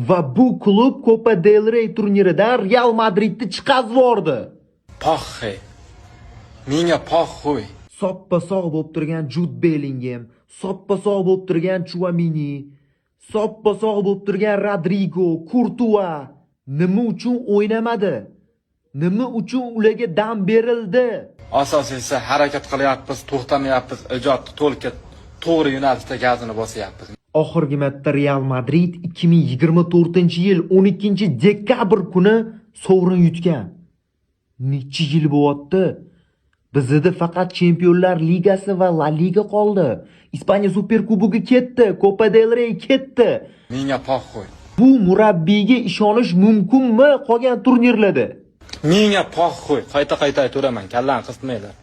Va bu klub Copa del Rey turniridan Real Madridni chiqazib yubordi. Paxhe. Menga paxo'y. Soppa-sog' bo'lib turgan Jude Bellingham, soppa-sog' bo'lib turgan Chouamini, soppa-sog' bo'lib turgan Rodrigo, Courtois nima uchun o'ynamadi? Nima uchun ularga dam berildi? Asosiysi harakat qilyapmiz, to'xtamayapmiz, ijodni to'g'ri yo'nalishda gazini bosyapmiz. Oxirgi marta Real Madrid 2024-yil 12-dekabr kuni sovrin yutgan. Necha yil bo'lyapti? Bizda faqat Chempionlar Ligasi va La Liga qoldi. Ispaniya Superkubogi ketdi, Copa del Rey ketdi. Menga paxo'y. Bu murabbiyga ishonish mumkinmi qolgan turnirlarda? Menga paxo'y. Qayta aytiraman, kallang qismaylar.